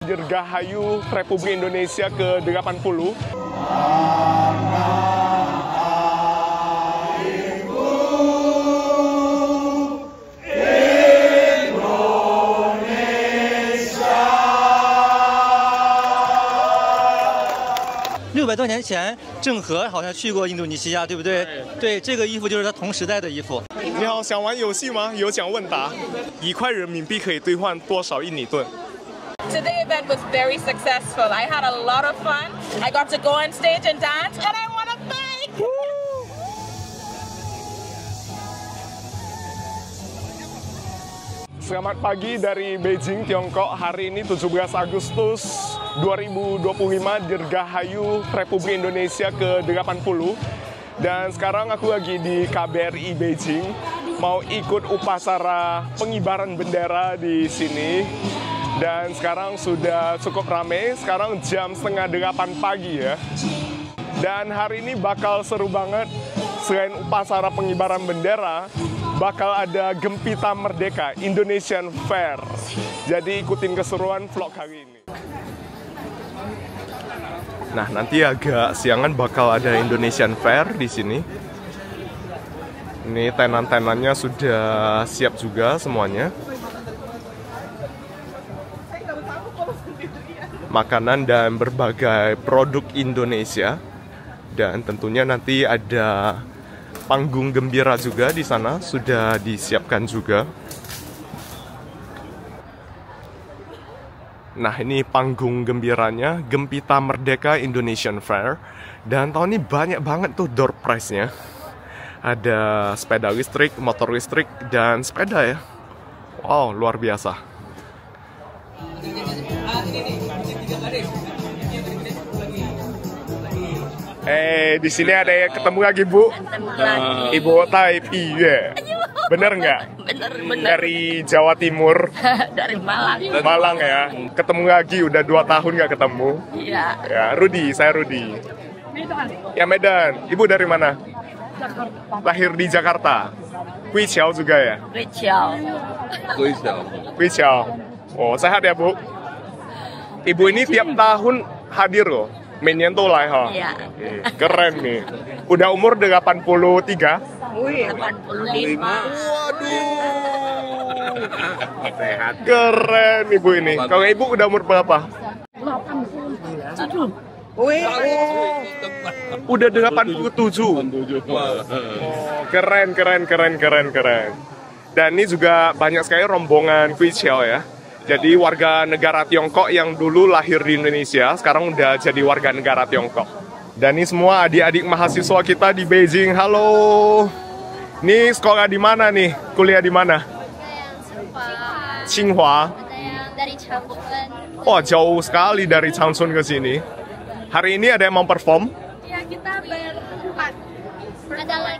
Dirgahayu Republik Indonesia ke-80.600多年前，郑和好像去过印度尼西亚，对不对？对，这个衣服就是他同时代的衣服。你好，想玩游戏吗？有奖问答，1块人民币可以兑换多少印尼盾？ Today's event was very successful. I had a lot of fun. I got to go on stage and dance, and I won a bike. Selamat pagi dari Beijing, Tiongkok. Hari ini 17 Agustus 2025, Dirgahayu Republik Indonesia ke-80. Dan sekarang aku lagi di KBRI Beijing, mau ikut upacara pengibaran bendera di sini. Dan sekarang sudah cukup ramai, sekarang jam 7:30 pagi ya. Dan hari ini bakal seru banget, selain upacara pengibaran bendera, bakal ada Gempita Merdeka, Indonesian Fair. Jadi ikutin keseruan vlog hari ini. Nah, nanti agak siangan bakal ada Indonesian Fair di sini. Ini tenan-tenannya sudah siap juga semuanya. Makanan dan berbagai produk Indonesia, dan tentunya nanti ada panggung gembira juga di sana, sudah disiapkan juga. Nah, ini panggung gembiranya, Gempita Merdeka Indonesian Fair. Dan tahun ini banyak banget tuh door prize-nya. Ada sepeda listrik, motor listrik, dan sepeda ya. Wow, luar biasa. Di sini ada yang ketemu lagi, Bu. Ibu Taipi ya. Bener nggak? Bener. Dari Jawa Timur. Dari Malang. Malang ya. Ketemu lagi, udah 2 tahun nggak ketemu. Iya. Ya, saya Rudi. Ya, Medan. Ibu dari mana? Lahir di Jakarta. Kuiciao juga ya? Kuiciao. Oh, sehat ya, Bu? Ibu ini tiap tahun hadir loh. Menyen tuh lah, ha. Iya. Keren nih. Udah umur 83? 85. Waduh. Sehat. Keren ibu ini. Kalau ibu udah umur berapa? 87. Udah 87. Keren. Dan ini juga banyak sekali rombongan Kuiciao ya. Jadi warga negara Tiongkok yang dulu lahir di Indonesia, sekarang udah jadi warga negara Tiongkok. Dan ini semua adik-adik mahasiswa kita di Beijing. Halo. Ini sekolah di mana nih? Kuliah di mana? Tsinghua. Dari Changchun. Oh, jauh sekali dari Changchun ke sini. Hari ini ada yang mau perform? Ya, kita berempat.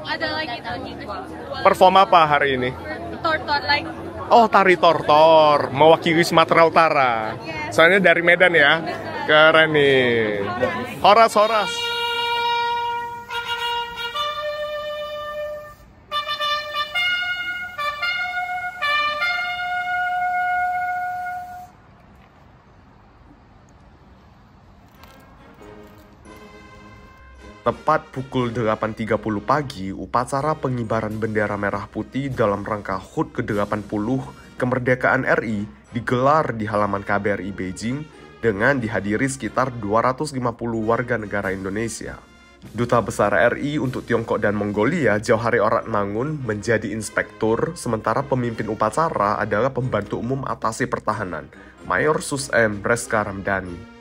Ada lagi Perform apa hari ini? Tortor like. Oh, tari tortor, mewakili Sumatera Utara. Soalnya dari Medan ya. Keren nih. Horas. Tepat pukul 8.30 pagi, upacara pengibaran bendera merah putih dalam rangka HUT ke-80 kemerdekaan RI digelar di halaman KBRI Beijing dengan dihadiri sekitar 250 warga negara Indonesia. Duta Besar RI untuk Tiongkok dan Mongolia, Jauhari Oratmangun, menjadi inspektur, sementara pemimpin upacara adalah Pembantu Umum Atase Pertahanan, Mayor Sus M. Reska Ramdhani.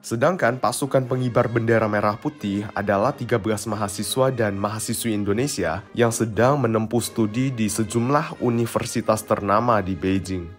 Sedangkan pasukan pengibar bendera merah putih adalah 13 mahasiswa dan mahasiswi Indonesia yang sedang menempuh studi di sejumlah universitas ternama di Beijing.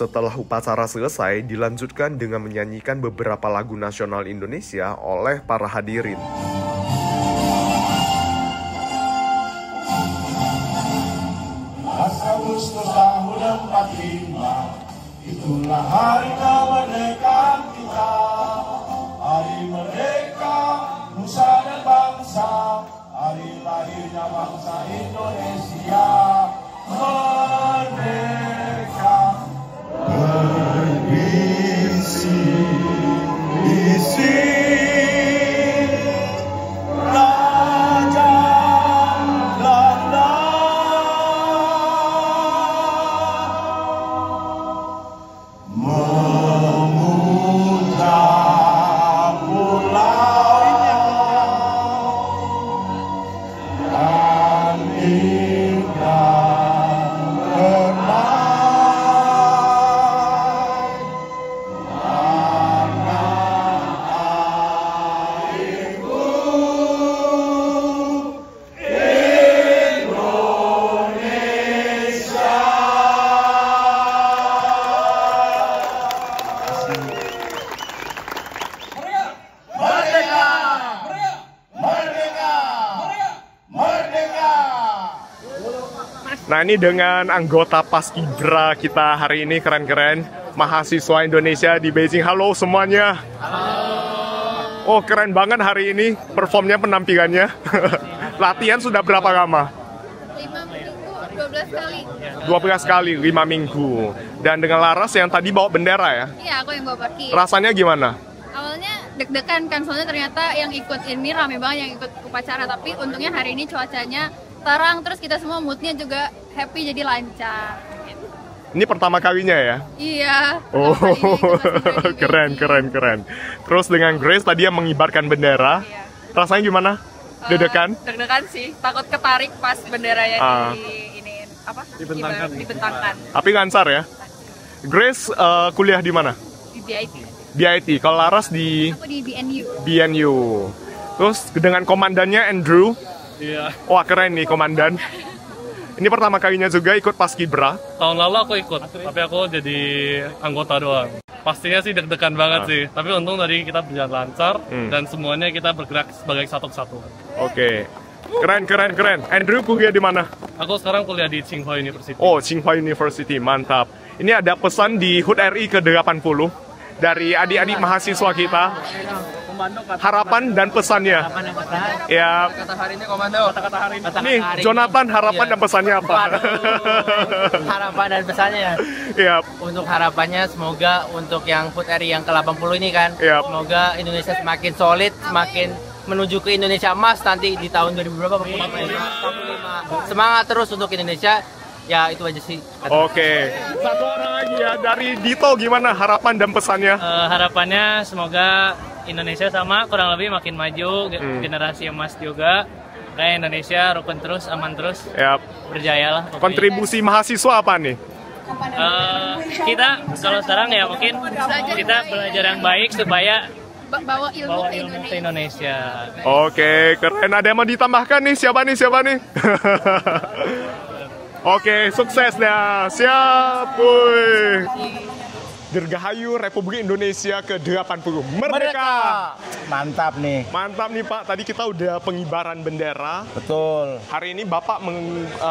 Setelah upacara selesai, dilanjutkan dengan menyanyikan beberapa lagu nasional Indonesia oleh para hadirin. Agustus tahun 45, itulah hari kemerdekaan kita. Hari merdeka, nusa dan bangsa, hari lahirnya bangsa Indonesia. Merdeka, berbisi, isi, Raja Belanda. Memuja pulau dan indah permai tanah airku Indonesia. Merdeka! Merdeka! Merdeka! Nah, ini dengan anggota Paskibra kita hari ini, keren-keren. Mahasiswa Indonesia di Beijing. Halo semuanya. Oh, keren banget hari ini performnya, penampilannya. Latihan sudah berapa lama? 5 minggu, 12 kali. 12 kali, 5 minggu. Dan dengan Laras yang tadi bawa bendera ya. Iya, aku yang bawa parkir. Rasanya gimana? Awalnya deg-degan kan, soalnya ternyata yang ikut ini rame banget yang ikut upacara. Tapi untungnya hari ini cuacanya terang, terus kita semua moodnya juga happy, jadi lancar. Ini pertama kalinya ya? Iya. Oh, pertama kali ikut Paskibra di keren, Beijing. keren, keren. Terus dengan Grace tadi yang mengibarkan bendera. Iya. Rasanya gimana? Deg-degan? Deg-degan sih, takut ketarik pas benderanya Ah. dibentangkan. Tapi lancar ya? Grace kuliah di mana? Di BIT. BIT. Kalau Laras di Aku di BNU. BNU. Terus dengan komandannya Andrew. Iya, Wah, keren nih komandan. Ini pertama kalinya juga ikut Paskibra. tahun lalu aku ikut, tapi aku jadi anggota doang. Pastinya sih deg-degan banget sih, tapi untung tadi kita berjalan lancar dan semuanya kita bergerak sebagai satu kesatuan. Oke. Keren, keren, keren. Andrew kuliah di mana? Aku sekarang kuliah di Tsinghua University. Oh, Tsinghua University. Mantap. Ini ada pesan di HUT RI ke-80 dari adik-adik mahasiswa kita. Harapan dan pesannya. Ya, Kata hari ini komando. Kata hari ini. nih Jonathan, harapan dan pesannya apa? Harapan dan pesannya ya. Ya, Untuk harapannya semoga untuk yang HUT RI yang ke-80 ini kan, Yap. semoga Indonesia semakin solid, semakin menuju ke Indonesia emas nanti di tahun 2000 berapa? 45. Semangat terus untuk Indonesia. Ya itu aja sih. oke. Satu orang lagi ya, dari Dito gimana harapan dan pesannya? Harapannya semoga Indonesia sama kurang lebih makin maju, generasi emas juga. Kayak Indonesia rukun terus, aman terus, Ya, berjaya lah. kontribusi mahasiswa apa nih? Kita kalau sekarang ya mungkin kita belajar yang baik supaya Bawa ilmu bawa ke ilmu Indonesia. ke Indonesia. Oke, keren. Ada yang mau ditambahkan nih? Siapa nih? Siapa nih? Oke, sukses dah. Siap, boy. Dirgahayu Republik Indonesia ke-80. Merdeka! Mantap nih. Mantap nih Pak, tadi kita udah pengibaran bendera. Betul. Hari ini Bapak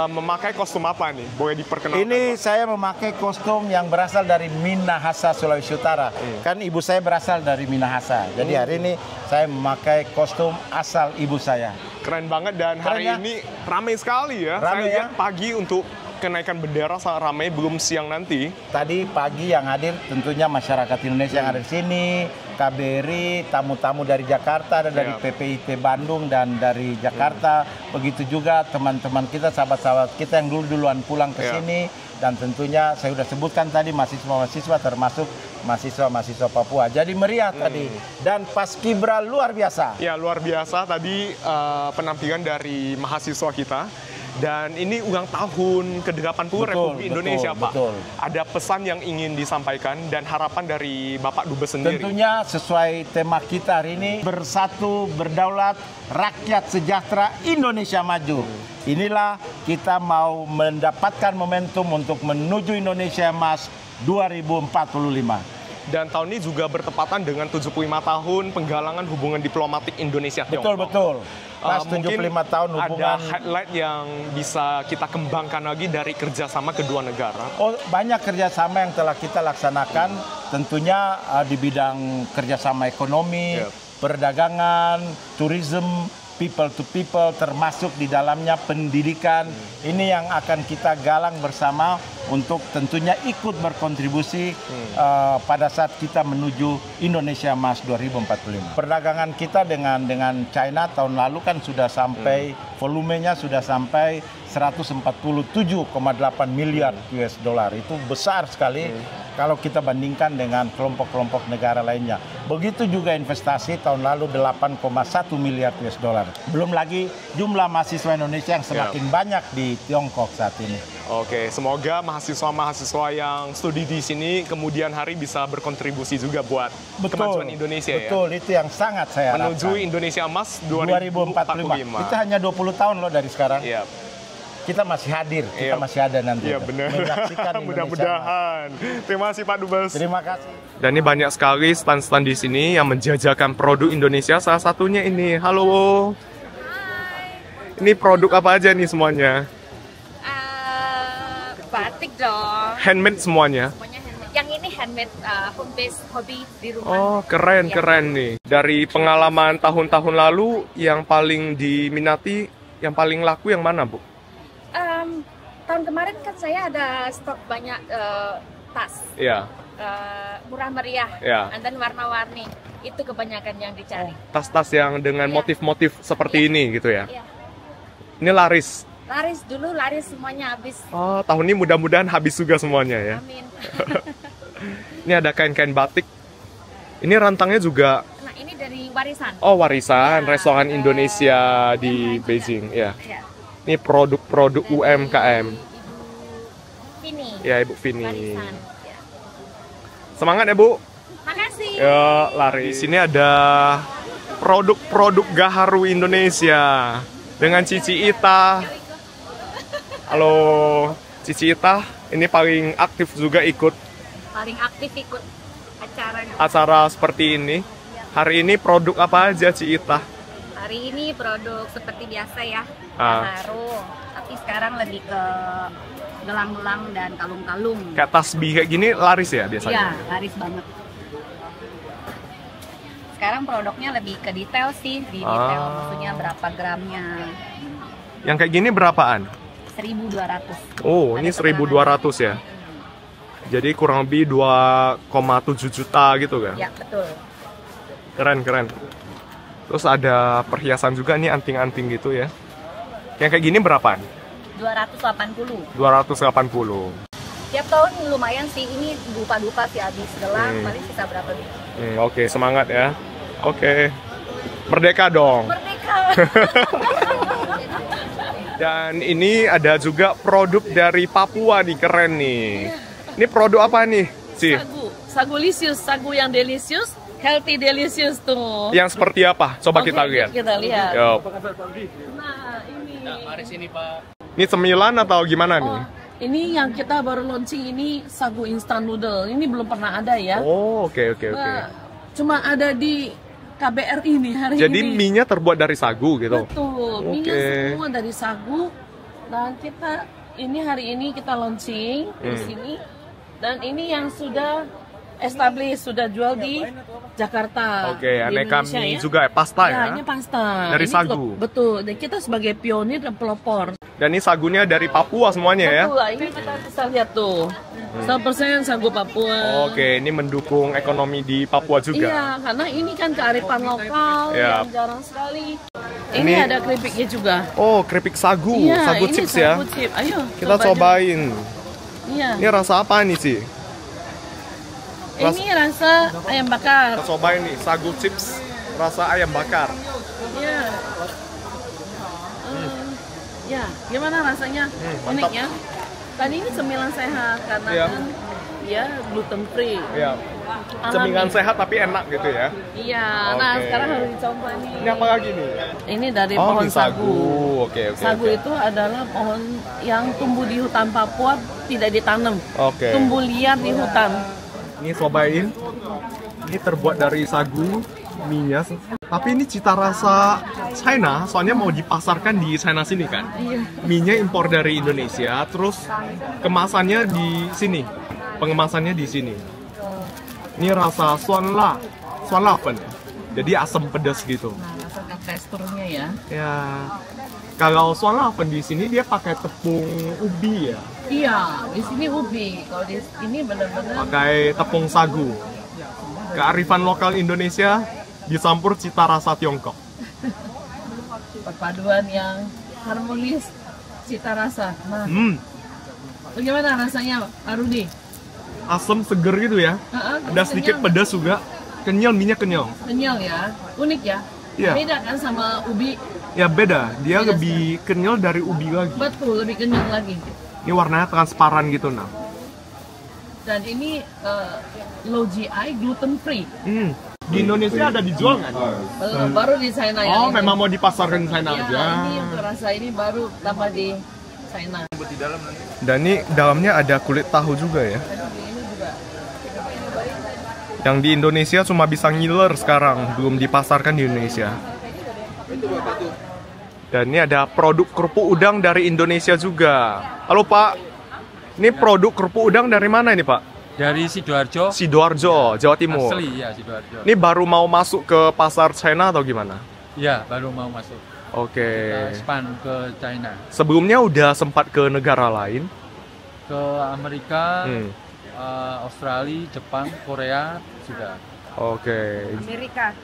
memakai kostum apa nih? Boleh diperkenalkan? Ini saya memakai kostum yang berasal dari Minahasa, Sulawesi Utara. Kan ibu saya berasal dari Minahasa. Jadi hari ini saya memakai kostum asal ibu saya. Keren banget dan hari Keren ya? ini ramai sekali ya. Ramai Saya ya? lihat pagi untuk kenaikan bendera sangat ramai, belum siang nanti. Tadi pagi yang hadir tentunya masyarakat Indonesia yang ada di sini, KBRI, tamu-tamu dari Jakarta, ada dari Ya. PPIT Bandung dan dari Jakarta. Begitu juga teman-teman kita, sahabat-sahabat kita yang duluan pulang ke Ya. sini. Dan tentunya saya sudah sebutkan tadi mahasiswa-mahasiswa termasuk mahasiswa-mahasiswa Papua. Jadi meriah tadi. Dan Paskibra luar biasa. Ya, luar biasa tadi penampilan dari mahasiswa kita. Dan ini ulang tahun ke-80 Republik Indonesia, Pak. Betul. Ada pesan yang ingin disampaikan dan harapan dari Bapak Dubes sendiri. Tentunya sesuai tema kita hari ini, bersatu, berdaulat, rakyat sejahtera, Indonesia maju. Inilah kita mau mendapatkan momentum untuk menuju Indonesia Emas 2045. Dan tahun ini juga bertepatan dengan 75 tahun penggalangan hubungan diplomatik Indonesia-Tiongkok. Betul. Pas 75 tahun hubungan. Ada highlight yang bisa kita kembangkan lagi dari kerjasama kedua negara? Oh, banyak kerjasama yang telah kita laksanakan. Tentunya di bidang kerjasama ekonomi, perdagangan, tourism, people to people, termasuk di dalamnya pendidikan. Ini yang akan kita galang bersama untuk tentunya ikut berkontribusi pada saat kita menuju Indonesia Emas 2045. Perdagangan kita dengan China tahun lalu kan sudah sampai volumenya sudah sampai 147,8 miliar US dollar. Itu besar sekali kalau kita bandingkan dengan kelompok-kelompok negara lainnya. Begitu juga investasi tahun lalu 8,1 miliar US dollar. Belum lagi jumlah mahasiswa Indonesia yang semakin banyak di Tiongkok saat ini. Oke, semoga mahasiswa-mahasiswa yang studi di sini kemudian hari bisa berkontribusi juga buat kemajuan Indonesia. Betul, itu yang sangat saya harapkan. Menuju Indonesia Emas 2045. Itu hanya 20 tahun loh dari sekarang. Iya. Kita masih hadir, kita masih ada nanti. Iya benar. Menyaksikan Mudah-mudahan. Terima kasih Pak Dubes. Terima kasih. Dan ini banyak sekali stand-stand di sini yang menjajakan produk Indonesia. Salah satunya ini. Halo. Hai. Ini produk apa aja nih semuanya? Batik dong. Handmade semuanya? Semuanya handmade. Yang ini handmade, home base, hobi di rumah. Oh, keren nih. Dari pengalaman tahun-tahun lalu, yang paling diminati, yang paling laku yang mana, Bu? Tahun kemarin kan saya ada stok banyak tas. Iya. Murah meriah, dan warna-warni. Itu kebanyakan yang dicari. Tas-tas yang dengan motif-motif seperti ini gitu ya? Iya. Ini laris? Laris dulu, laris semuanya habis. Oh, tahun ini mudah-mudahan habis juga semuanya ya? Amin. Ini ada kain-kain batik. Ini rantangnya juga... Nah, ini dari warisan. Oh, warisan, restoran Indonesia di Beijing. Ya. Ini produk-produk UMKM. Vini. Ya, Ibu Vini. Warisan. Ya. Semangat ya, Bu. Makasih. Ya, lari. Di sini ada produk-produk gaharu Indonesia dengan Cici Ita. Halo, Cici Ita. Ini paling aktif juga ikut. Paling aktif ikut acaranya. Acara seperti ini. Hari ini produk apa aja, Cici Ita? Hari ini produk seperti biasa ya, gaharu. Tapi sekarang lebih ke gelang-gelang dan kalung-kalung. Kayak tasbih kayak gini laris ya biasanya? Iya, laris banget. Sekarang produknya lebih ke detail sih, di detail maksudnya berapa gramnya. Yang kayak gini berapaan? 1.200. Oh, ini 1.200 ya? Jadi kurang lebih 2,7 juta gitu kan? Ya, betul. Keren. Terus ada perhiasan juga nih, anting-anting gitu ya. Yang kayak gini berapaan? 280. 280. Tiap tahun lumayan sih, ini dupa-dupa sih habis gelang, paling sisa berapa nih? Oke, semangat ya. Oke. Merdeka dong. Merdeka. Dan ini ada juga produk dari Papua nih, keren nih. Ini produk apa nih, sih? Sagu lisius, sagu yang delicious, healthy delicious tuh. Yang seperti apa? Coba kita lihat. Kita lihat. Yo. Nah, ini. Mari sini, Pak. Ini cemilan atau gimana nih? Ini yang kita baru launching ini sagu instant noodle. Ini belum pernah ada ya. Oh, oke. Cuma ada di KBRI nih hari ini. Jadi mie-nya terbuat dari sagu gitu? Betul, mie-nya semua dari sagu. Dan kita ini hari ini kita launching di sini. Dan ini yang sudah established, sudah jual di Jakarta. Oke, aneka mie juga ya, pasta ya? Ini pasta. Dari ini sagu? Juga, betul, dan kita sebagai pionir dan pelopor. Dan ini sagunya dari Papua semuanya ya? Betul, ini kita bisa lihat tuh. 100% sagu Papua. Oke, ini mendukung ekonomi di Papua juga? Iya, karena ini kan kearifan lokal yang jarang sekali. Ini ada keripiknya juga. Oh, keripik sagu, iya, sagu ini chips sagu ya? Chip. Ayo, kita cobain. Iya. Ini rasa apa nih sih? Ini rasa ayam bakar. Kita cobain nih, sagu chips rasa ayam bakar. Iya. Ya, gimana rasanya? Unik ya. Dan ini cemilan sehat karena kan dia gluten free. Iya. Cemilan sehat tapi enak gitu ya? Iya. Nah, sekarang harus dicoba nih. Ini apa lagi nih? ini dari Oh, pohon di sagu. sagu. Oke, oke. Sagu oke. itu adalah pohon yang tumbuh di hutan Papua, tidak ditanam. Oke. Tumbuh liar di hutan. Ini cobain. Ini terbuat dari sagu, minyak. Tapi ini cita rasa China, soalnya mau dipasarkan di China sini kan. Iya. Minyak impor dari Indonesia, terus kemasannya di sini. Pengemasannya di sini. Ini rasa suan la fen. Jadi asam pedas gitu. Nah, rasakan teksturnya ya. Ya. Kalau suan la fen di sini dia pakai tepung ubi ya. Iya, di sini ubi. Kalau di sini benar-benar Pakai tepung sagu. Kearifan lokal Indonesia dicampur cita rasa Tiongkok. perpaduan yang harmonis cita rasa. Nah, bagaimana rasanya, Pak Rudi? Asam seger gitu ya. Ada sedikit pedas juga. Kenyal, minyak kenyal. Kenyal ya, unik ya. Iya. Beda kan sama ubi. Ya beda, dia Beda lebih kenyal dari ubi lagi. Betul, lebih kenyal lagi. Ini warnanya transparan gitu nah. Dan ini low GI, gluten free. Di Indonesia ada dijual nggak? Belum, baru di China ya. Oh, memang mau dipasarkan di China Iya, aja. ini untuk rasa ini baru tambah di China. Dan ini dalamnya ada kulit tahu juga ya. Yang di Indonesia cuma bisa ngiler sekarang, belum dipasarkan di Indonesia. Dan ini ada produk kerupuk udang dari Indonesia juga. Halo Pak, ini produk kerupuk udang dari mana ini Pak? Dari Sidoarjo. Sidoarjo, Jawa Timur. Asli ya, Sidoarjo. Ini baru mau masuk ke pasar China atau gimana? Ya, baru mau masuk. Oke. Span ke China. Sebelumnya udah sempat ke negara lain? Ke Amerika, Australia, Jepang, Korea sudah. Oke.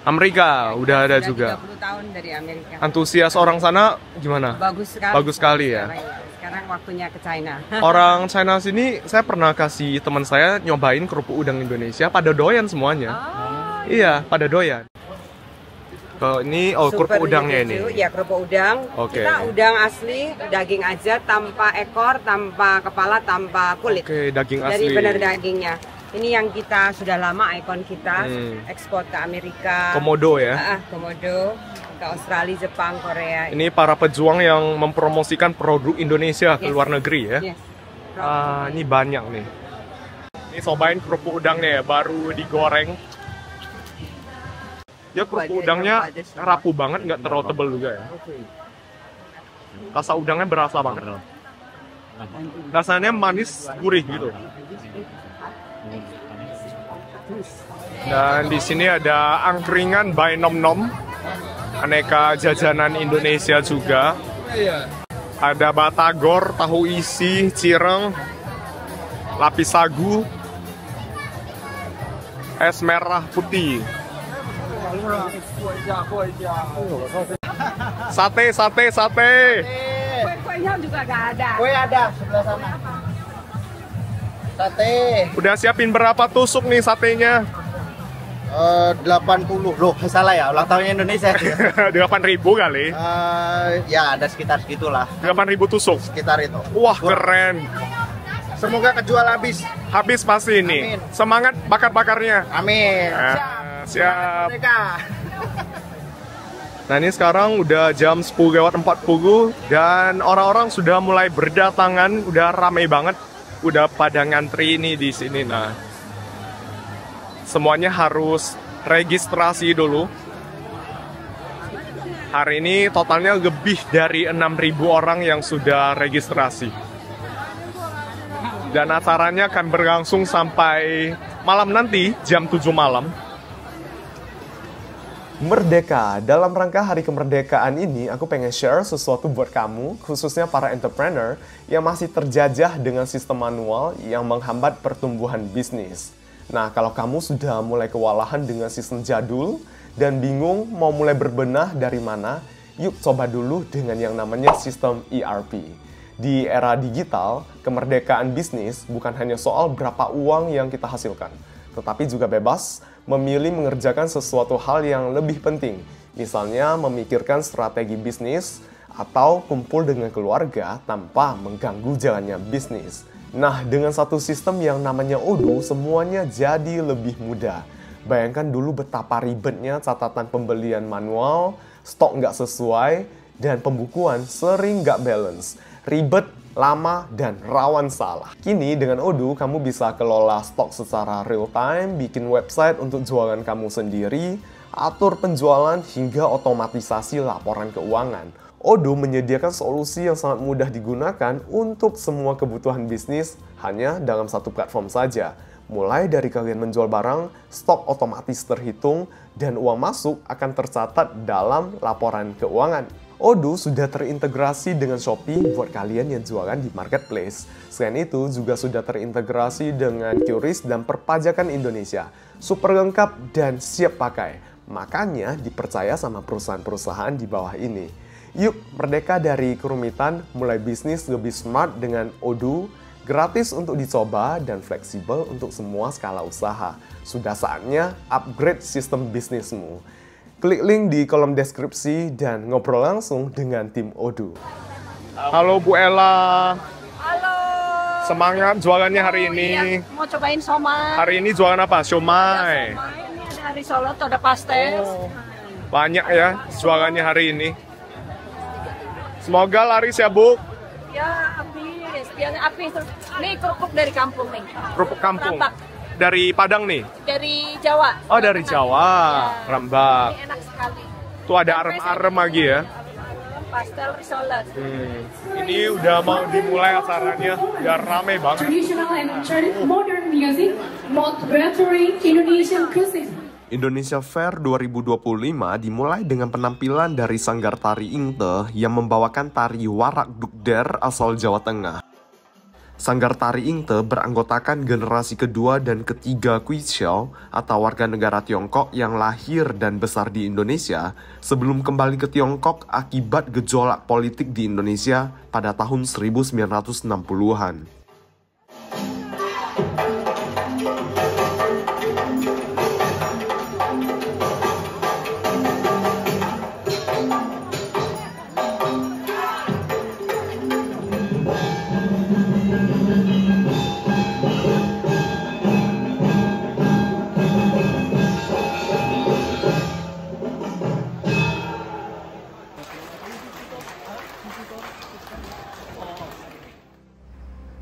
Amerika udah ada juga. 30 tahun dari Amerika. Antusias orang sana gimana? Bagus sekali. Bagus sekali ya. Sekarang waktunya ke China. Orang China sini, saya pernah kasih teman saya nyobain kerupuk udang Indonesia, pada doyan semuanya. Iya, pada doyan. Ini kerupuk udangnya ini. Ya, kerupuk udang. Oke. Kita udang asli, daging aja, tanpa ekor, tanpa kepala, tanpa kulit. Oke, daging asli. Dari benar dagingnya. Ini yang kita sudah lama ikon kita ekspor ke Amerika. Komodo ya? Komodo, ke Australia, Jepang, Korea. Ini para pejuang yang mempromosikan produk Indonesia ke luar negeri ya? Yes. Ini banyak nih. Ini cobain kerupuk udangnya ya, baru digoreng. Ya kerupuk udangnya rapuh banget, nggak terlalu tebal juga ya. Rasa udangnya berasa banget. Rasanya manis, gurih gitu. Dan di sini ada angkringan by Nom Nom, aneka jajanan Indonesia juga. Ada batagor, tahu isi, cireng, lapis sagu, es merah putih. Sate. Kue-kuenya juga nggak ada. Kue ada sebelah sana. Sate. Udah siapin berapa tusuk nih satenya? 80. Loh, salah ya, ulang tahunnya Indonesia. 8.000 kali. Ya, ada sekitar segitulah. 8.000 tusuk. Sekitar itu. Wah, keren. Semoga kejual habis. Habis pasti ini. Amin. Semangat bakar-bakarnya. Amin. Siap. Nah, ini sekarang udah jam 10:40 dan orang-orang sudah mulai berdatangan, udah ramai banget. Udah pada ngantri ini di sini. Nah, semuanya harus registrasi dulu. Hari ini totalnya lebih dari 6.000 orang yang sudah registrasi. Dan acaranya akan berlangsung sampai malam nanti, jam 7 malam. Merdeka. Dalam rangka hari kemerdekaan ini, aku pengen share sesuatu buat kamu, khususnya para entrepreneur yang masih terjajah dengan sistem manual yang menghambat pertumbuhan bisnis. Nah, kalau kamu sudah mulai kewalahan dengan sistem jadul dan bingung mau mulai berbenah dari mana, yuk coba dulu dengan yang namanya sistem ERP. Di era digital, kemerdekaan bisnis bukan hanya soal berapa uang yang kita hasilkan, tetapi juga bebas memilih mengerjakan sesuatu hal yang lebih penting. Misalnya memikirkan strategi bisnis atau kumpul dengan keluarga tanpa mengganggu jalannya bisnis. Nah, dengan satu sistem yang namanya Odoo, semuanya jadi lebih mudah. Bayangkan dulu betapa ribetnya catatan pembelian manual, stok nggak sesuai, dan pembukuan sering nggak balance, ribet, lama, dan rawan salah. Kini dengan Odoo, kamu bisa kelola stok secara real time, bikin website untuk jualan kamu sendiri, atur penjualan, hingga otomatisasi laporan keuangan. Odoo menyediakan solusi yang sangat mudah digunakan untuk semua kebutuhan bisnis hanya dalam satu platform saja. Mulai dari kalian menjual barang, stok otomatis terhitung, dan uang masuk akan tercatat dalam laporan keuangan. Odoo sudah terintegrasi dengan Shopee buat kalian yang jualan di marketplace. Selain itu, juga sudah terintegrasi dengan QRIS dan perpajakan Indonesia. Super lengkap dan siap pakai. Makanya dipercaya sama perusahaan-perusahaan di bawah ini. Yuk, merdeka dari kerumitan, mulai bisnis lebih smart dengan Odoo, gratis untuk dicoba dan fleksibel untuk semua skala usaha. Sudah saatnya upgrade sistem bisnismu. Klik link di kolom deskripsi dan ngobrol langsung dengan tim Odoo. Halo Bu Ella. Halo. Semangat jualannya hari ini. Iya, mau cobain somai. Hari ini jualan apa? Siomay. Ini ada risotto, ada pastel. Banyak ya jualannya hari ini. Semoga laris ya, Bu. Ya, habis. Biar habis. Ini kerupuk dari kampung nih. Kerupuk kampung. Rambak. Dari Padang nih? Dari Jawa. Oh, dari Jawa. Ya. Rambak. Ini enak sekali. Tuh ada arem-arem lagi ya. Pastel risotto. Ini udah mau dimulai acaranya. Biar rame banget. Traditional and modern music, motivating Indonesian cuisine. Indonesia Fair 2025 dimulai dengan penampilan dari Sanggar Tari Ingte yang membawakan tari Warak Dukder asal Jawa Tengah. Sanggar Tari Ingte beranggotakan generasi kedua dan ketiga Kuixiao atau warga negara Tiongkok yang lahir dan besar di Indonesia sebelum kembali ke Tiongkok akibat gejolak politik di Indonesia pada tahun 1960-an.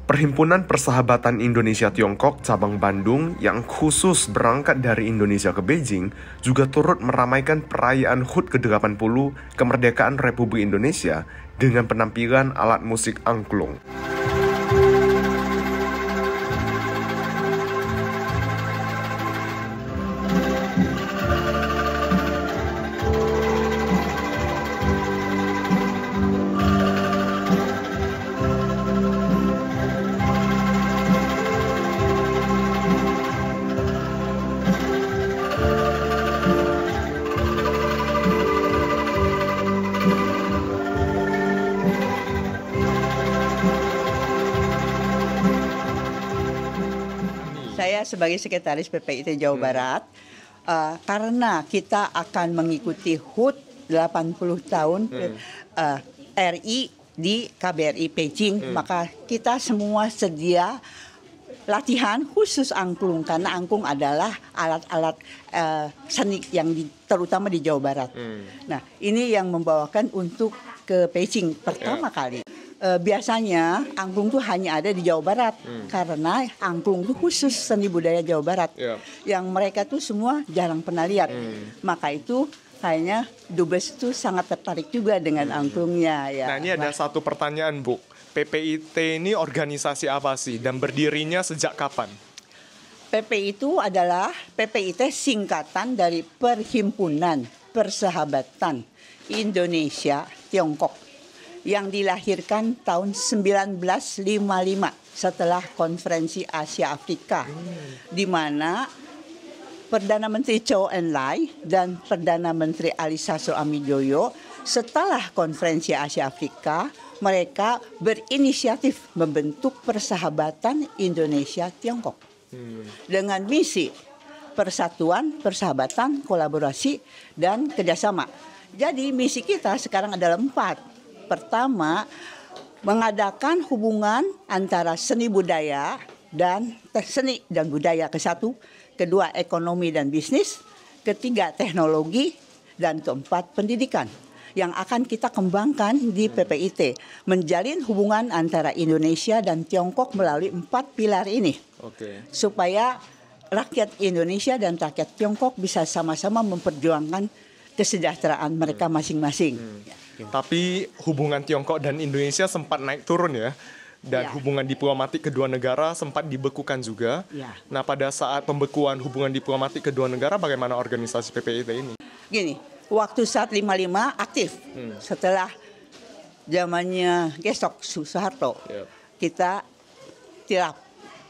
Perhimpunan Persahabatan Indonesia-Tiongkok cabang Bandung yang khusus berangkat dari Indonesia ke Beijing juga turut meramaikan perayaan HUT ke-80 kemerdekaan Republik Indonesia dengan penampilan alat musik angklung. Saya sebagai Sekretaris PPIT Jawa Barat, karena kita akan mengikuti HUT 80 tahun RI di KBRI Beijing, maka kita semua sedia latihan khusus angklung, karena angklung adalah alat-alat seni yang terutama di Jawa Barat. Nah, ini yang membawakan untuk ke Beijing pertama kali. Biasanya angklung tuh hanya ada di Jawa Barat karena angklung tuh khusus seni budaya Jawa Barat yang mereka tuh semua jarang pernah lihat. Maka itu kayaknya Dubes itu sangat tertarik juga dengan angklungnya ya. Nah, ini ada satu pertanyaan, Bu. PPIT ini organisasi apa sih dan berdirinya sejak kapan? PPI itu adalah PPIT singkatan dari Perhimpunan Persahabatan Indonesia Tiongkok yang dilahirkan tahun 1955 setelah Konferensi Asia Afrika, di mana Perdana Menteri Zhou Enlai dan Perdana Menteri Ali Sastro Amidoyo setelah Konferensi Asia Afrika mereka berinisiatif membentuk Persahabatan Indonesia Tiongkok dengan misi persatuan, persahabatan, kolaborasi, dan kerjasama. Jadi misi kita sekarang adalah 4. Pertama, mengadakan hubungan antara seni budaya dan seni dan budaya ke-1. Kedua, ekonomi dan bisnis. Ketiga, teknologi. dan keempat pendidikan yang akan kita kembangkan di PPIT, menjalin hubungan antara Indonesia dan Tiongkok melalui 4 pilar ini, supaya rakyat Indonesia dan rakyat Tiongkok bisa sama-sama memperjuangkan kesejahteraan mereka masing-masing. Tapi hubungan Tiongkok dan Indonesia sempat naik turun ya. Dan hubungan diplomatik kedua negara sempat dibekukan juga. Nah, pada saat pembekuan hubungan diplomatik kedua negara, bagaimana organisasi PPIT ini? Gini, waktu saat 55 aktif. Setelah zamannya Gesok Soeharto, kita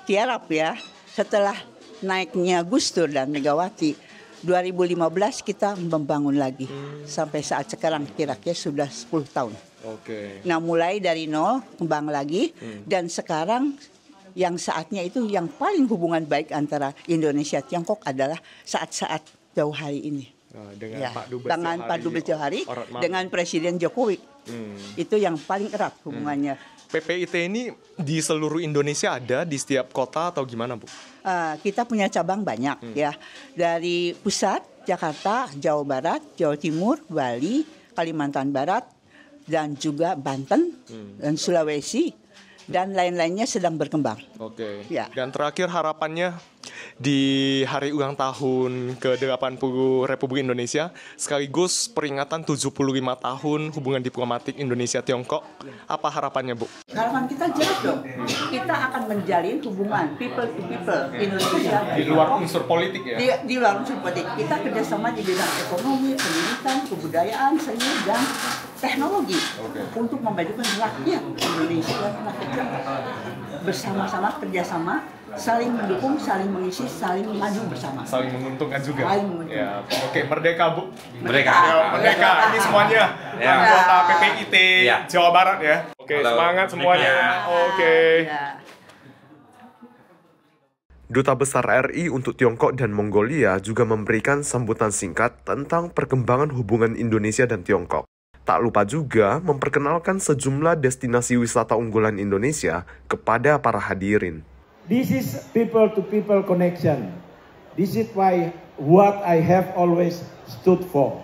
tiarap ya. Setelah naiknya Gus Dur dan Megawati, 2015 kita membangun lagi. Sampai saat sekarang kira-kira sudah 10 tahun. Nah, mulai dari nol, kembang lagi, dan sekarang yang saatnya itu yang paling hubungan baik antara Indonesia Tiongkok adalah saat-saat jauh hari ini. Dengan Pak Dubes Johari, dengan Presiden Jokowi. Itu yang paling erat hubungannya. PPIT ini di seluruh Indonesia ada di setiap kota atau gimana, Bu? Kita punya cabang banyak ya. Dari pusat, Jakarta, Jawa Barat, Jawa Timur, Bali, Kalimantan Barat, dan juga Banten dan Sulawesi dan lain-lainnya sedang berkembang. Ya. Dan terakhir harapannya di hari ulang tahun ke-80 Republik Indonesia sekaligus peringatan 75 tahun hubungan diplomatik Indonesia-Tiongkok. Apa harapannya, Bu? Harapan kita jelas dong. Kita akan menjalin hubungan people to people Indonesia. Di luar unsur politik ya? Di luar unsur politik. Kita kerjasama di bidang ekonomi, pendidikan, kebudayaan, seni, dan teknologi untuk memajukan rakyat Indonesia dan rakyat Tiongkok. Bersama-sama kerjasama, saling mendukung, saling mengisi, saling maju bersama. Saling menguntungkan juga. Saling menguntungkan. Ya, merdeka, Bu. Merdeka. Merdeka. Ini semuanya anggota PPIT Jawa Barat ya. Semangat semuanya. Duta Besar RI untuk Tiongkok dan Mongolia juga memberikan sambutan singkat tentang perkembangan hubungan Indonesia dan Tiongkok. Tak lupa juga memperkenalkan sejumlah destinasi wisata unggulan Indonesia kepada para hadirin. This is people-to-people connection. This is why what I have always stood for.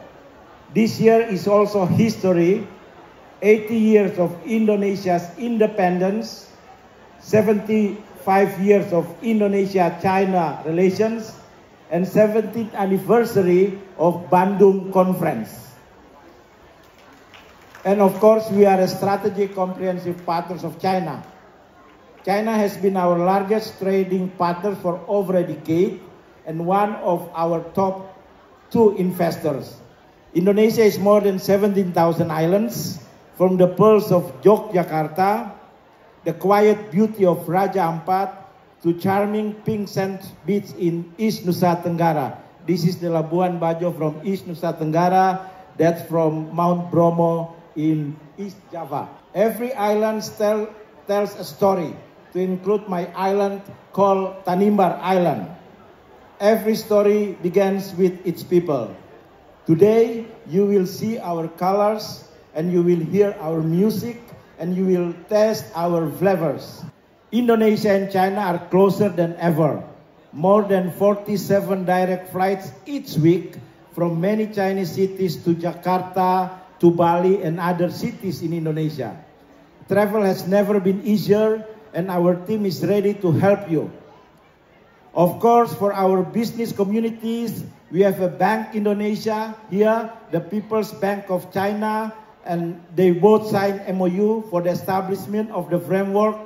This year is also history, 80 years of Indonesia's independence, 75 years of Indonesia-China relations, and 70th anniversary of Bandung Conference. And of course, we are a strategic comprehensive partners of China. China has been our largest trading partner for over a decade and one of our top 2 investors. Indonesia is more than 17,000 islands, from the pearls of Yogyakarta, the quiet beauty of Raja Ampat, to charming pink sand beach in East Nusa Tenggara. This is the Labuan Bajo from East Nusa Tenggara, that's from Mount Bromo in East Java. Every island tells a story, to include my island called Tanimbar Island. Every story begins with its people. Today, you will see our colors, and you will hear our music, and you will taste our flavors. Indonesia and China are closer than ever. More than 47 direct flights each week from many Chinese cities to Jakarta, to Bali and other cities in Indonesia. Travel has never been easier, and our team is ready to help you. Of course, for our business communities, we have a Bank Indonesia here, the People's Bank of China, and they both signed MOU for the establishment of the framework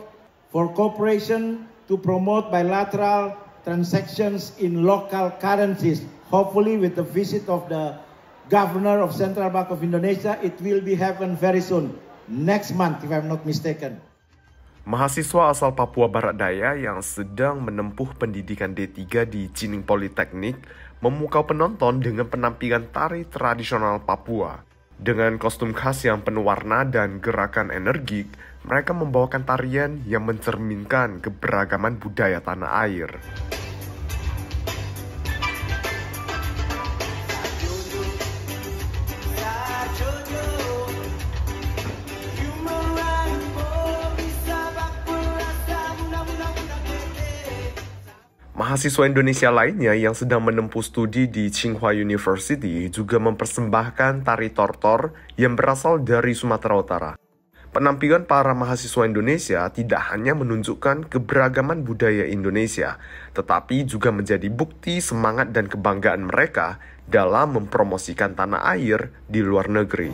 for cooperation to promote bilateral transactions in local currencies. Hopefully, with the visit of the Governor of Central Bank of Indonesia, it will be happen very soon, next month if I'm not mistaken. Mahasiswa asal Papua Barat Daya yang sedang menempuh pendidikan D3 di Jining Politeknik memukau penonton dengan penampilan tari tradisional Papua. Dengan kostum khas yang penuh warna dan gerakan energik, mereka membawakan tarian yang mencerminkan keberagaman budaya tanah air. Mahasiswa Indonesia lainnya yang sedang menempuh studi di Tsinghua University juga mempersembahkan tari tortor yang berasal dari Sumatera Utara. Penampilan para mahasiswa Indonesia tidak hanya menunjukkan keberagaman budaya Indonesia, tetapi juga menjadi bukti semangat dan kebanggaan mereka dalam mempromosikan tanah air di luar negeri.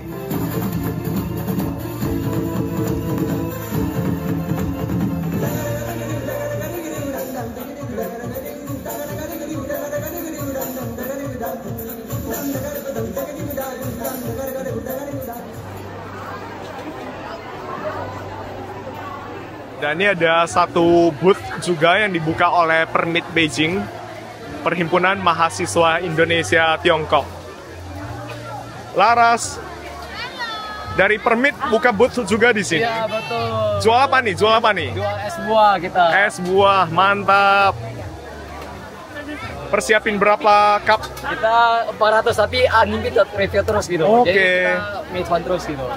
Dan ini ada satu booth juga yang dibuka oleh Permit Beijing, Perhimpunan Mahasiswa Indonesia Tiongkok. Laras, dari Permit buka booth juga di sini. Iya, betul. Jual apa nih? Jual apa nih? Jual es buah kita. Es buah, mantap. Persiapin berapa cup? Kita 400 tapi unlimited review terus gitu. Oke. Jadi kita make fun terus gitu.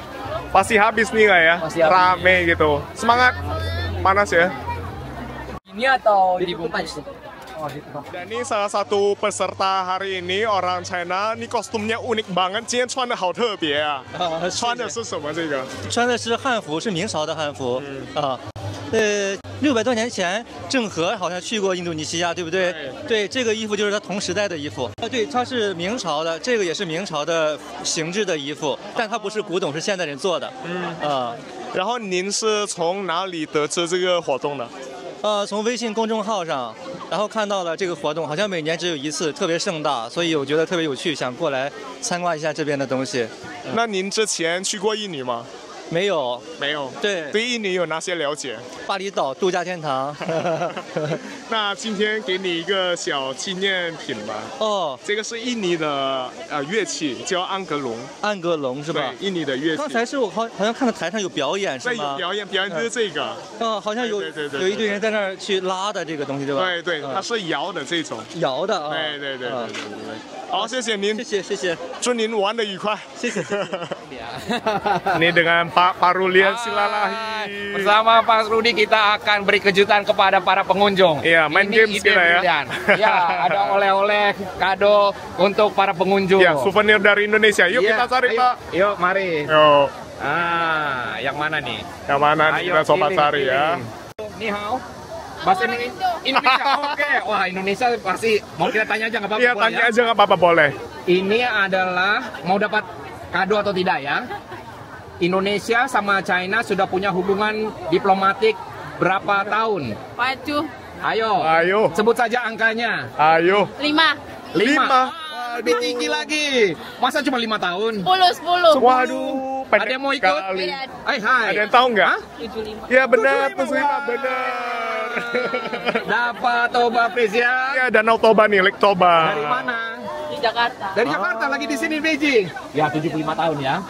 Pasti habis nih nggak ya? Pasti habis. Rame gitu. Semangat. Panas ya. Ini atau dibungkus? Oh, gitu. Dan ini salah satu peserta hari ini orang China. Ini kostumnya unik banget. 今天穿的好特别啊。穿的是什么这个？穿的是汉服，是明朝的汉服啊。600多年前，郑和好像去过印度尼西亚，对不对？对，这个衣服就是他同时代的衣服。对，它是明朝的，这个也是明朝的形制的衣服，但它不是古董，是现代人做的。然后您是从哪里得知这个活动的？从微信公众号上，然后看到了这个活动，好像每年只有一次，特别盛大，所以我觉得特别有趣，想过来参观一下这边的东西。那您之前去过印尼吗？没有，没有。对，对印尼有哪些了解？巴厘岛度假天堂。那今天给你一个小纪念品吧。哦，这个是印尼的乐器，叫安格隆。安格隆是吧？对，印尼的乐器。刚才是我好像看到台上有表演，是吗？有表演就是这个。好像有一队人在那儿去拉的这个东西，对吧？对对，它是摇的这种。摇的啊。对。好，谢谢您。谢谢。祝您玩得愉快。谢谢。Ini dengan Pak Rulian Silalahi. Bersama Pak Rudi kita akan beri kejutan kepada para pengunjung. Iya, main games kita ya. Ya, ada oleh-oleh kado untuk para pengunjung. Ya, souvenir dari Indonesia. Yuk kita cari, Pak. Yuk, mari. Yuk. Yang mana nih? Yang mana nih kita coba cari ya. Ni hao. Bahasa Indonesia, oke. Wah, Indonesia pasti mau kita tanya aja nggak apa-apa. Iya, tanya aja nggak apa-apa, boleh. Ini adalah mau dapat kado atau tidak ya? Indonesia sama China sudah punya hubungan diplomatik berapa tahun? 7. Ayo. Sebut saja angkanya. Ayo. 5. 5. Lebih tinggi lagi. Masa cuma 5 tahun? 10. Waduh. Ada yang mau ikut? Hai. Ada yang tahu nggak? 75. Ya benar, 75 benar. Dapat Toba please ya. Ya, Danau Toba nih, Lake Toba. Dari mana? Di Jakarta. Dari Jakarta, lagi di sini Beijing. Ya, 75 tahun ya.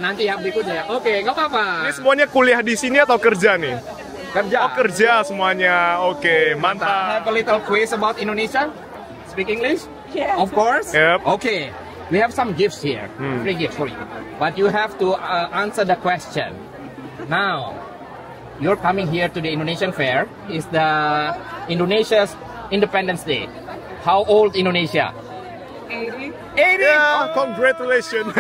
Nanti yang berikutnya. Oke, nggak apa-apa. Ini semuanya kuliah di sini atau kerja nih? Kerja. Oh, kerja semuanya. Oke, mantap. Have a little quiz about Indonesia. Speak English? Yeah. Of course. Yep. Okay. We have some gifts here. Free gifts for you. But you have to answer the question. Now, you're coming here to the Indonesian Fair. It's the Indonesia's Independence Day. How old Indonesia? 80. Yeah, congratulations.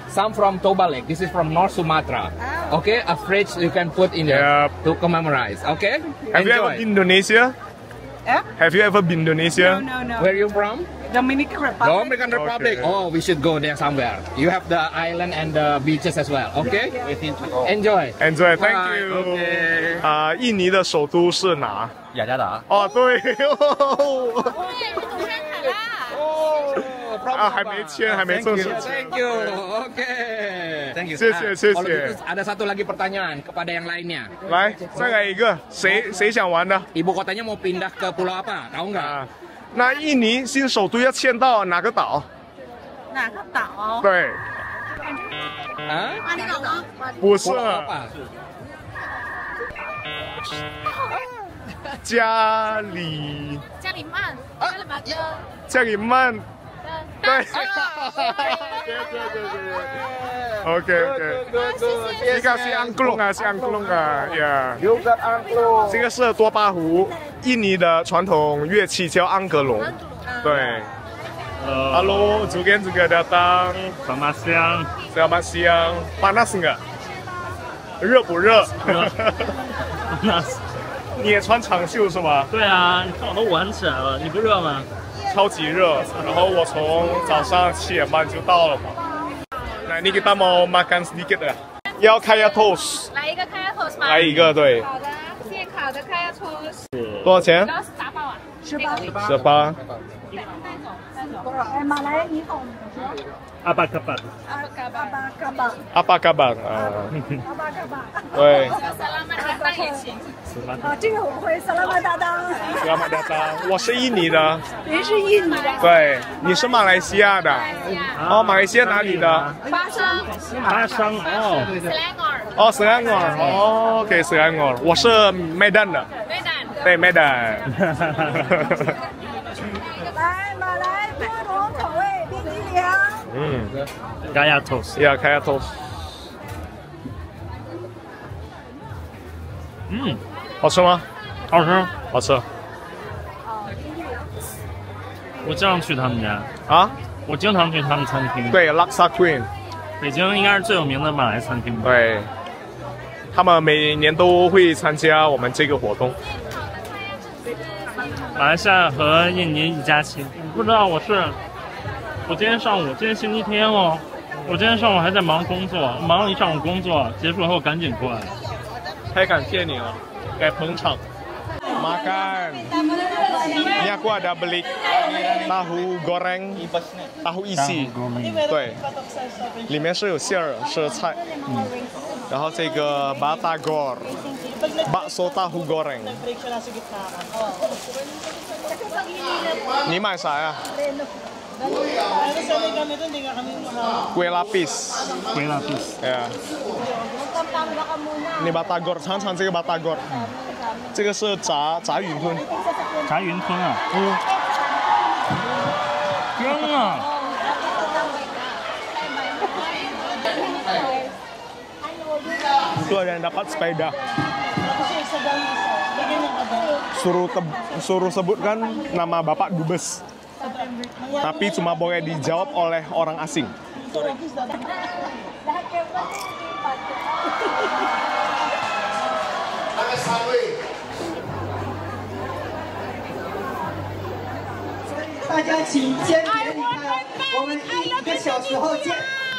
Some from Toba Lake. This is from North Sumatra. Okay, a fridge you can put in there to commemorate. Okay? Have you ever been Indonesia? Have you ever been Indonesia? No. Where are you from? Dominican Republic. Dominican Republic. Okay. Oh, we should go there somewhere. You have the island and the beaches as well. Okay? Enjoy. Enjoy. Thank Bye. you. Okay. 印尼的首都是哪？雅加达。哦，对。还没签，还没正式签。 Thank you. Okay. Thank you. 谢谢。 Kalau gitu ada satu lagi pertanyaan kepada yang lainnya. 来，再来一个，谁想玩的？ Ibu kotanya mau pindah ke pulau apa? Tahu nggak? 那印尼新首都要迁到哪个岛？哪个岛？对，巴厘岛吗？不是 Pulau apa? 加里曼。对。Oke. Ini kasih angklung啊，是angklung啊，呀。这个是多巴湖。印尼的传统乐器叫安格隆。对。Halo, juga datang. Selamat siang. Selamat siang. Panas enggak？ 热不热？ Panas。 你也穿长袖是吗？对啊，你看我都玩起来了，你不热吗？超级热，然后我从早上7点半就到了嘛。Nah ini kita mau makan sedikit ya。要kaya toast。来一个 kaya toast 吗？来一个，对。好的，现烤的 kaya toast。多少钱18包啊？18。马来你好。 Apa kabar? Apa kabar？ 对。 Selamat datang一起。这个我会。Selamat datang。 Selamat datang。我是印尼的。您是印尼的。对，你是马来西亚的。哦，马来西亚哪里的？巴生。巴生哦。哦，Selangor。哦 ，OK，Selangor。我是 Medan 的。Medan。对 ，Medan。来，马来多种口味冰激凌。 Kaya toast。 Yeah, kaya toast。 好吃吗？好吃，好吃。我经常去他们家啊，我经常去他们餐厅。对 ，Laksa Queen， 北京应该是最有名的马来餐厅。对，他们每年都会参加我们这个活动。马来西亚和印尼一家亲。不知道我今天上午，今天星期天哦，我今天上午还在忙工作，忙了一上午工作，结束后赶紧过来。太感谢你了，来捧场。Makan. Ini aku ada beli tahu goreng, tahu isi， 对，里面是有馅儿，是菜。然后这个 batagor， bakso tahu goreng。你买啥呀？Kue lapis。Kue lapis。呀。你batagor， 尝尝这个 batagor。这个是炸云吞。炸云吞啊？香啊！ Itu ada yang dapat sepeda. Suruh sebutkan nama Bapak Dubes. Tapi cuma boleh dijawab oleh orang asing.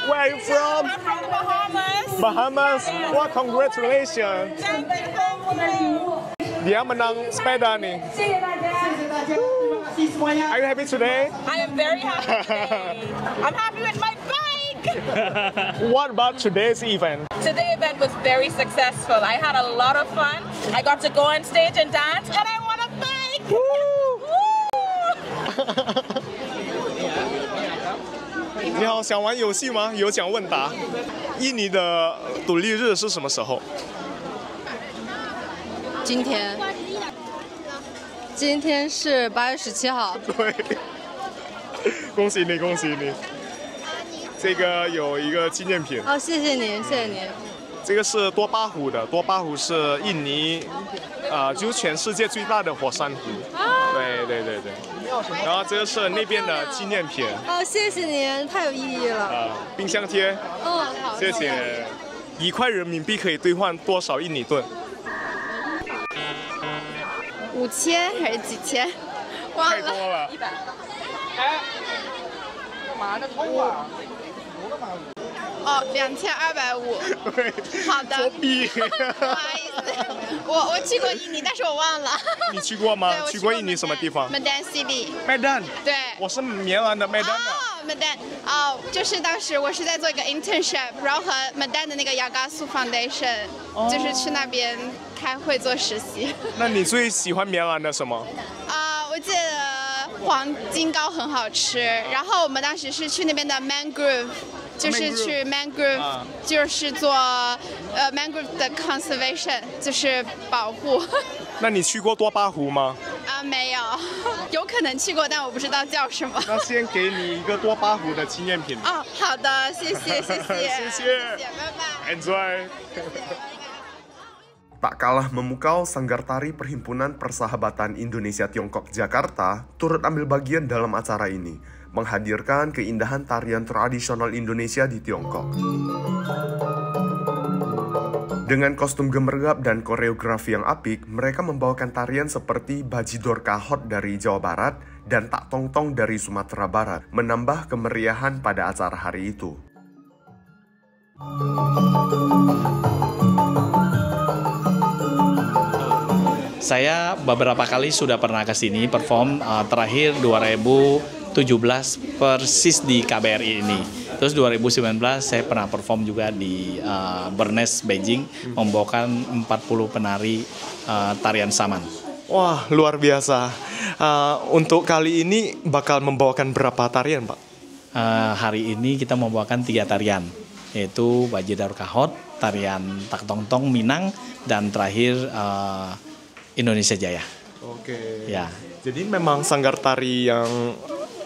Where are you from? I'm from Bahamas. Bahamas. Wah, congratulations. Dia menang sepeda nih. Are you happy today? I am very happy today. I'm happy with my bike. What about today's event? Today's event was very successful. I had a lot of fun. I got to go on stage and dance, and I won a bike. Woo! 你好，想玩游戏吗？有奖问答。印尼的独立日是什么时候？今天。今天是8月17号。对，恭喜你，恭喜你！这个有一个纪念品。哦，谢谢您，谢谢您。这个是多巴湖的，多巴湖是印尼，就是全世界最大的火山湖。对对对对。然后这个是那边的纪念品。哦，谢谢您，太有意义了。冰箱贴。嗯，好。谢谢。1块人民币可以兑换多少印尼盾？5000还是几千？忘了。太多了。100。哎，干嘛呢？偷啊！哦，2250。对。好的。作弊。不好意思，我去过印尼，但是我忘了。你去过吗？去过印尼什么地方 ？Medan City。Medan。对。我是棉兰的 Medan 的。Medan， 哦，就是当时我是在做一个 internship， 然后和 Medan 的那个Yagasu Foundation， 就是去那边开会做实习。那你最喜欢棉兰的什么？我记得黄金糕很好吃，然后我们当时是去那边的 mangrove， 就是去 mangrove， 就是做mangrove 的 conservation， 就是保护。那你去过多巴湖吗？没有，有可能去过，但我不知道叫什么。那先给你一个多巴湖的纪念品。哦，好的，谢谢，谢谢，谢谢，拜拜 ，Enjoy。Tak kalah memukau, Sanggar Tari Perhimpunan Persahabatan Indonesia Tiongkok Jakarta turut ambil bagian dalam acara ini, menghadirkan keindahan tarian tradisional Indonesia di Tiongkok. Dengan kostum gemerlap dan koreografi yang apik, mereka membawakan tarian seperti Bajidor Kahot dari Jawa Barat dan Tak Tong Tong dari Sumatera Barat, menambah kemeriahan pada acara hari itu. Saya beberapa kali sudah pernah ke sini perform, terakhir 2017 persis di KBRI ini. Terus 2019 saya pernah perform juga di Bernes, Beijing, membawakan 40 penari tarian saman. Wah, luar biasa. Untuk kali ini bakal membawakan berapa tarian, Pak? Hari ini kita membawakan 3 tarian, yaitu Bajidor Kahot, tarian Tak Tong Tong Minang, dan terakhir Indonesia Jaya. Oke. Ya. Jadi memang sanggar tari yang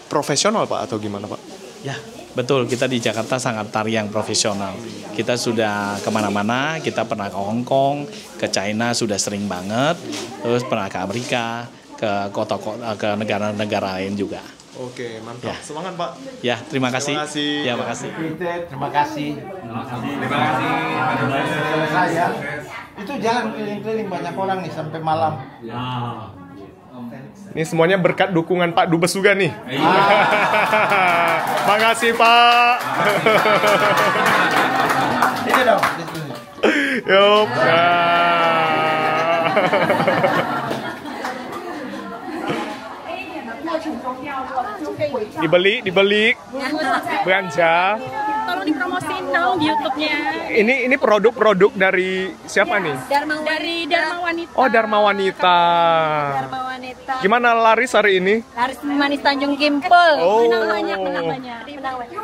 profesional, Pak, atau gimana, Pak? Ya, betul. Kita di Jakarta sangat tari yang profesional. Kita sudah kemana-mana. Kita pernah ke Hong Kong, ke China sudah sering banget. Terus pernah ke Amerika, ke kota-kota, ke negara-negara lain juga. Oke, mantap. Ya. Semangat, Pak. Ya, terima kasih. Terima kasih. Ya, makasih. Terima kasih. Terima kasih. Selesai ya. Itu jalan keliling-keliling banyak orang nih sampai malam. Ini semuanya berkat dukungan Pak Dubes juga nih. Makasih, Pak. Ini dong. Yup. Dibeli, belanja. Tolong dipromosiin dong di YouTube-nya. Ini produk-produk dari siapa nih? Dari Dharma Wanita. Oh, Dharma Wanita. Dharma Wanita. Gimana laris hari ini? Laris manis Tanjung Kimpul. Oh. Menang banyak.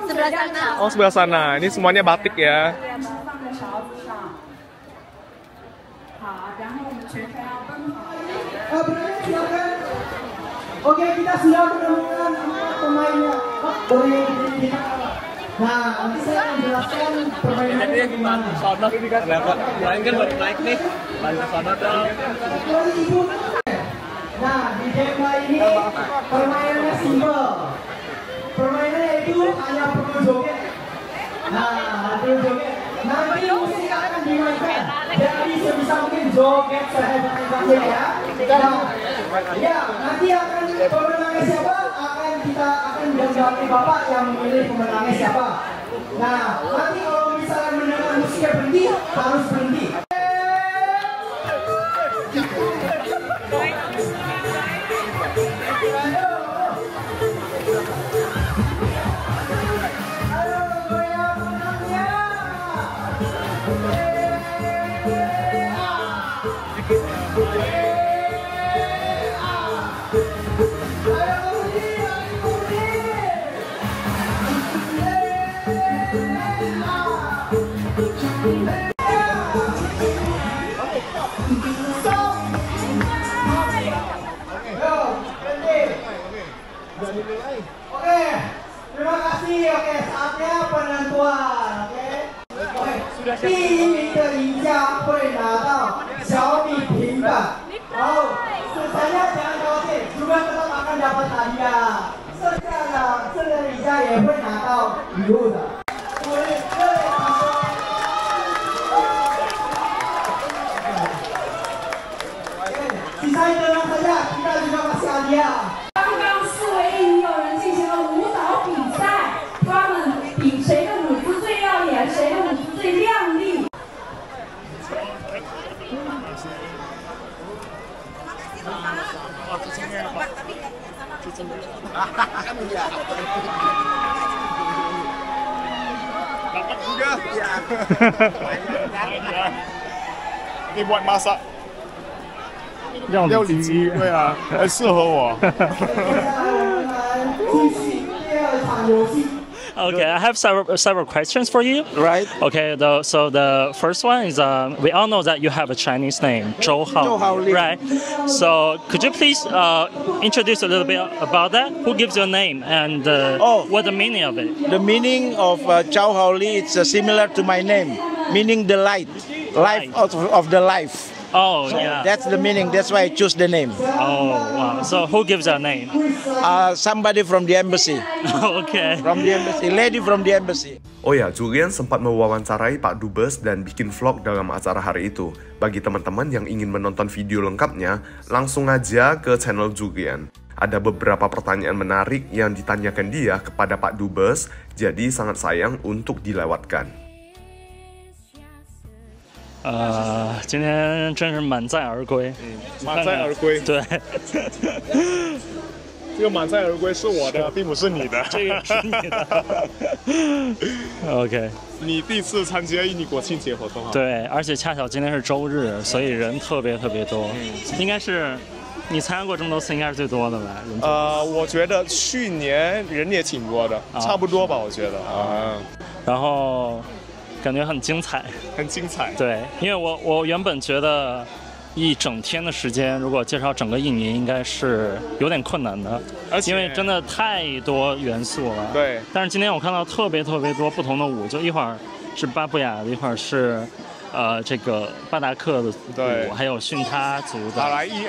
Sebelah sana. Oh, sebelah sana. Ini semuanya batik ya. Oke, kita sudah menemukan 4 pemainnya. Nah, nanti saya akan jelaskan permainannya gimana. Sono ini kan, lain kan baru naik nih, balik ke sono dong. Nah, di Dharma ini permainannya simpel. Permainannya itu hanya perlu joget. Nah, perlu joget. Nanti musik akan dimainkan. Jadi sebisa mungkin joget sehebat-hebatnya ya. Nah, ya, nanti akan pemenangnya siapa kita akan menjawab Bapak yang memilih pemenangnya siapa. Nah, nanti kalau misalnya mendengar musiknya berhenti, harus berhenti. Oke, terima kasih. Oke, saatnya penentuan. Oke. Sudah siap. 第一个赢家会拿到小米平板。好，sisanya jangan khawatir, juga tetap akan dapat hadiah. 剩下的这个赢家也会拿到礼物的。sisa itu tenang saja, kita juga masih hadiah. 刚刚4位应有人进行了舞蹈比赛，他们比谁的舞姿最耀眼，谁的舞姿最靓丽。Dapat juga. Ini buat masak. 料理机，对啊，很适合我。Okay, I have several questions for you. Right. Okay, so the first one is we all know that you have a Chinese name, Zhou Hao, right? So could you please introduce a little bit about that? Who gives your name and what the meaning of it? The meaning of Zhou Hao Li is similar to my name, meaning the light of the life. Oh, So yeah. that's the meaning. That's why I choose the name. Oh, wow. So who gives that name? Somebody from the embassy. Okay. From the embassy. Lady from the embassy. Oh ya, Julian sempat mewawancarai Pak Dubes dan bikin vlog dalam acara hari itu. Bagi teman-teman yang ingin menonton video lengkapnya, langsung aja ke channel Julian. Ada beberapa pertanyaan menarik yang ditanyakan dia kepada Pak Dubes, jadi sangat sayang untuk dilewatkan. 今天真是满载而归。满载而归。对。这个满载而归是我的，并不是你的。这个是你的。OK。你第一次参加印尼国庆节活动啊？对，而且恰巧今天是周日，所以人特别多。应该是你参加过这么多次，应该是最多的吧？我觉得去年人也挺多的，差不多吧，我觉得。然后感觉很精彩。很精彩。对，因为我原本觉得一整天的时间，如果介绍整个印尼，应该是有点困难的，因为真的太多元素了。对。但是今天我看到特别多不同的舞，就一会儿是巴布亚的，一会儿是这个巴达克的舞，还有巽他族的，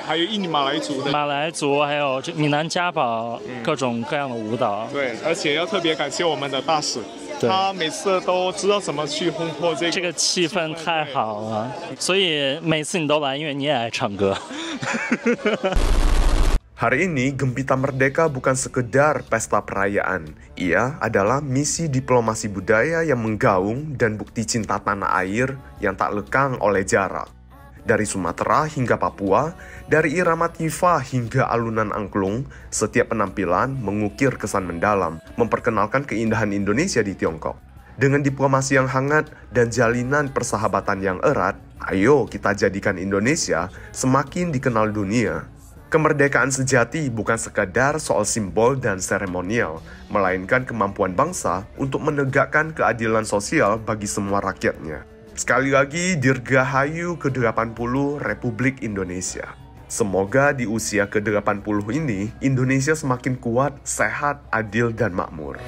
还有印尼马来族的，马来族，还有这闽南家宝，各种各样的舞蹈。对，而且要特别感谢我们的大使。他每次都知道怎么去烘托这个气氛太好了，所以每次你都来，因为你也爱唱歌。Hari ini Gempita Merdeka bukan sekedar pesta perayaan. Ia adalah misi diplomasi budaya yang menggaung dan bukti cinta tanah air yang tak lekang oleh jarak. Dari Sumatera hingga Papua, dari irama tifa hingga alunan angklung, setiap penampilan mengukir kesan mendalam, memperkenalkan keindahan Indonesia di Tiongkok. Dengan diplomasi yang hangat dan jalinan persahabatan yang erat, ayo kita jadikan Indonesia semakin dikenal dunia. Kemerdekaan sejati bukan sekadar soal simbol dan seremonial, melainkan kemampuan bangsa untuk menegakkan keadilan sosial bagi semua rakyatnya. Sekali lagi, Dirgahayu ke-80 Republik Indonesia. Semoga di usia ke-80 ini, Indonesia semakin kuat, sehat, adil, dan makmur.